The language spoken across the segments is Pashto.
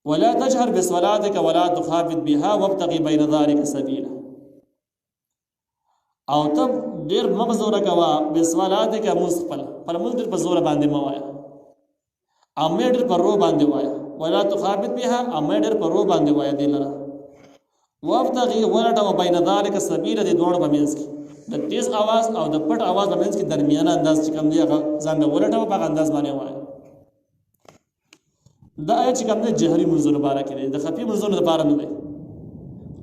ولا تجهر بصلاتك ولا تخافت بها وابتغي بين ذلك سبيلا. او تب ډیر مغزوره کوا بصلاتك مصفل پر مزدر په زور باندې موایا امېډر پر رو باندې وایا ولا تخافت بها امېډر پر رو باندې وایا دلرا وابتغي ولټو بین ذلك سبیلا د دوړ په منځ کې د تیز आवाज او د پټ आवाज په منځ کې درمیانه انداز چې کوم دی هغه ځان له ولټو په انداز باندې وایي. دا آیت چې کوم دی جهري منځونو باره کې دی، د خفي منځونو لپاره نه دی.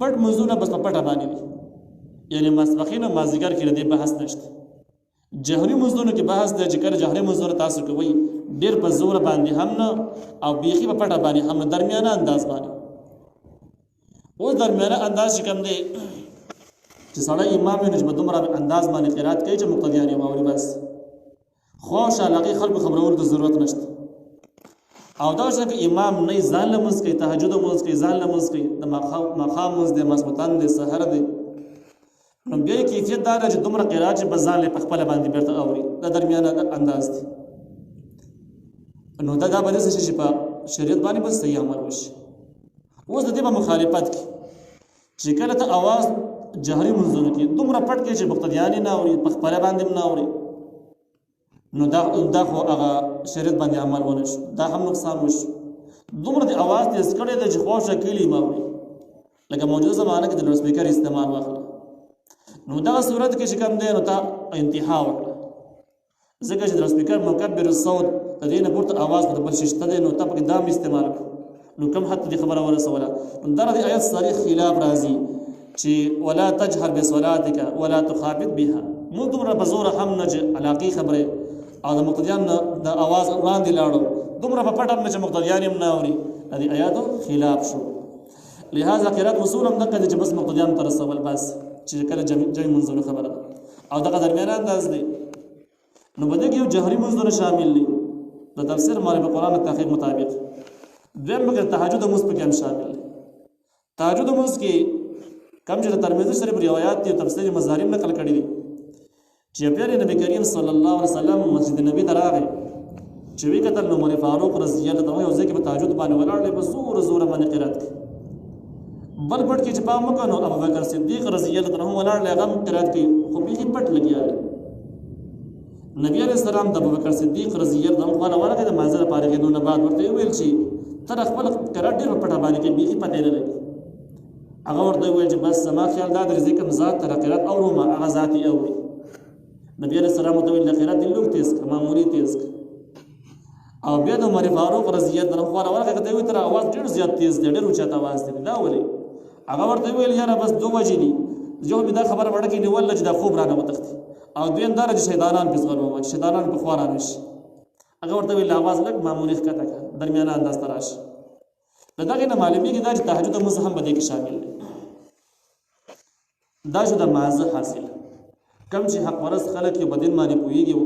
پټ منځونه بس په پټه باندې دي، یعنی ماسپښین او مازدیګر کې دی بحث نشته. جهري منځونو کې بحث دی چې کله جهري منځونه تاسو کوئ ډېر په زور باندې هم نه او بیخي په پټه باندې هم نه، درمیانه انداز باندې. اوس درمیانه انداز چې کوم دی چې سړی امام وي نو چې په دومره انداز باندې قرات کوي چې مقتدیان یې واوري بس. خوشا لغې خلکو خبرولو ته ضرورت نشته. او دا چې امام نه ځان له مونځ کوي، تهجد مونځ کوي، ځان له مونځ کوي، د ماښام مونځ دی، ماسخوتن دی، سحر دی، نو بیا یې کیفیت دا ده چې دومره قرات چې بس ځان یې په خپله باندې بېرته اوري. دا درمیانه انداز دی. نو دا به داسې شي چې په شریعت باندې بس صحیح عمل وشي. اوس د دې په مخالفت کې چې کله ته اواز جهري منځونو کې دومره پټ کې چې مقتدیان نه اوري، په خپله باندې نه اوري، نو دا خو هغه شریعت باندې عمل ونه شو، دا هم نقصان وشو. دومره د اواز تیز کړی دی چې خوښه کلي ما اوري، لکه موجوده زمانه کې د لوډ سپیکر استعمال واخله. نو دغه صورت کې چې کوم دی نو تا انتها وکړه، ځکه چې د لوډ سپیکر مکبر الصوت د دې نه پورته اواز په بل شي شته دی، نو تا پکې دام استعمال کړه، نو کم حد دې خبره ورسوله. نو دا د آیت صریح خلاف راځي چې ولا تجهر بصلاتك ولا تخافت بها. موږ دومره په زوره هم نه چې علاقې خبرې او د مقتدیان د اواز وړاندې لاړو، دومره په پټ هم نه چې مقتدیان هم نه اوري، د دې آیاتو خلاف شو. لهذا قرات اصول هم دغه چې بس مقتدیان ته رسول بس چې کله جمع منځونه خبره ده او دغه درمیانه انداز دی. نو بده کې یو جهري منځونه شامل دي د تفسیر مالک قرآن تحقیق مطابق. دویم مګر تهجد مونځ پکې هم شامل دی. تهجد مونځ کې کم چې د ترمذی شریف روایات دي تفسیر مظاهر نقل کړي دي چې پیغمبر نبی کریم صلی الله علیه وسلم مسجد نبی ته راغی چې وی کتل نو عمر فاروق رضی الله عنه یو ځکه په تهجد باندې ولاړ په زور زور باندې قرات کوي. بل پټ کې چې پام وکړو ابو بکر صدیق رضی الله عنه ولاړ لغم قرات کوي، خو به پټ لګیا دی. نبی علیہ السلام د ابو بکر صدیق رضی الله عنه خپل ورکه د منځره پاره کېدو نه بعد ورته ویل چې تر خپل قرات ډیر پټه باندې کې به پته نه لګي. هغه ورته ویل چې بس زما خیال دا د ذکر ذات تر قرات او ما هغه ذاتی اوري. نبی علیہ السلام ته ویل قرات د لوګ تیز کما معمولی تیز او بیا د عمر فاروق رضی الله عنه خپل ورکه ته وی تر आवाज ډیر زیات تیز دی، ډیر اوچت आवाज دی. دا ولي هغه ورته ویل یاره بس دوه وجې دي، جو به دا خبره وړه کې نیول چې دا خوب رانه وتختی او دویم دا چې شیطانان په ځغلو چې شیطانان په خوار نشي. هغه ورته ویل आवाज لګ معمولی ښکته کا درمیانه انداز تراش. دغه نه معلومیږي دا چې تهجد مونځ هم بده کې شامل دی. دا شو د مازه حاصل کم چې حق ورس خلک یو بدین باندې پويږي،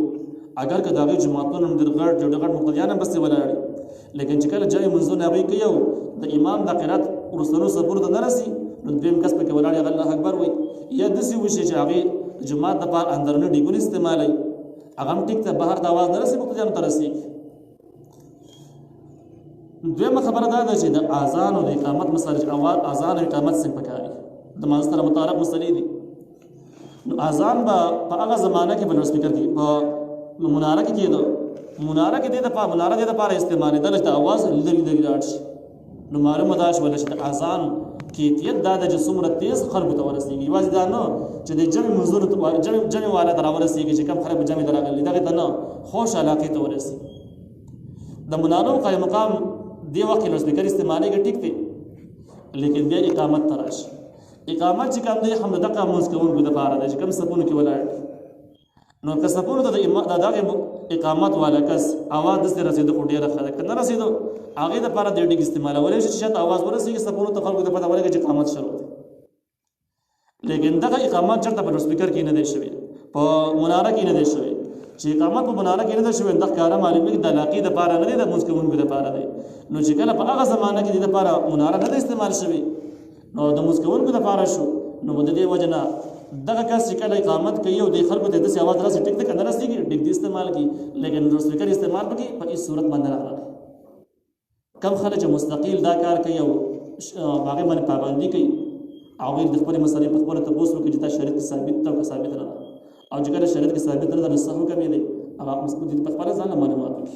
اگر که داغه جماعتونو در غړ جوړ مقتدیان بس ولاړي، لیکن چې کله جای منځونه هغه کوي د امام د قرات ورسره صبر ته نرسي، نو دیم کس په ولاړي الله اکبر وای یا دسی وشي چې هغه جماعت د پار اندرونه ډیګون استعمالي، هغه ټیک ته بهر د आवाज نرسي مقتدیان ته رسي. دویمه خبره دا ده چې د اذان او د اقامت مسله اواز اذان او اقامت څنګه پکاري د مانځ سره متعلق مسلې دي. نو اذان به په هغه زمانہ کې بل سپیکر کې په مناره کې کېدو، مناره کې د په مناره د لپاره استعمال د اواز لری لری راځي. نو معلومه ده چې ولې د اذان کیفیت دا د څومره تیز خلکو ته ورسیږي، واځي دا نه چې د جمع منظور جمع والا تر ورسیږي چې کم خلک جمع دراغلي دغه ته نه خوش علاقه ته ورسیږي. د منارو قائم مقام دی وخت له سپیکر استعمالي کې ټیک دی، لیکن بیا اقامت تراش اقامت چې کوم دی هم دغه موږ کوونکو د پاره دی چې کوم سپونه کې ولاړ نو که سپونه د دغه اقامت والا کس आवाज د سره رسیدو خو ډیره خلک نه رسیدو هغه د پاره د ډیګ استعمال ولې چې شته आवाज ورسیږي سپونه ته خلکو ته پته ولګي چې اقامت شروع دی، لیکن دغه اقامت چرته په سپیکر کې نه دی شوی، په مناره کې نه دی شوی. چې اقامت په مناره کې نه دی شوی دغه کارا معلومه د علاقې د پاره نه دی، د موږ کوونکو د پاره دی. نو چې کله په هغه زمانہ کې د لپاره مناره نه استعمال شوی نو د موږ کوونکو د پاره شو، نو د دې وجنه دغه کس چې کله اقامت کوي او د خلکو ته د څه आवाज راځي ټیک ټیک نه رسیږي ډیګ د استعمال کی، لیکن د سپیکر استعمال پکې په هیڅ صورت باندې راغلی. کم خلک چې مستقیل دا کار کوي او هغې باندې پابندي کوي هغوی د خپلې مسلې په خپله تپوس وکړي چې دا شریعت کې ثابت ده او که ثابت نه ده او چې کله شریعت کې ثابت نه ده نو څه حکم یې دی هغه په خپله ځان له معلومات وکړي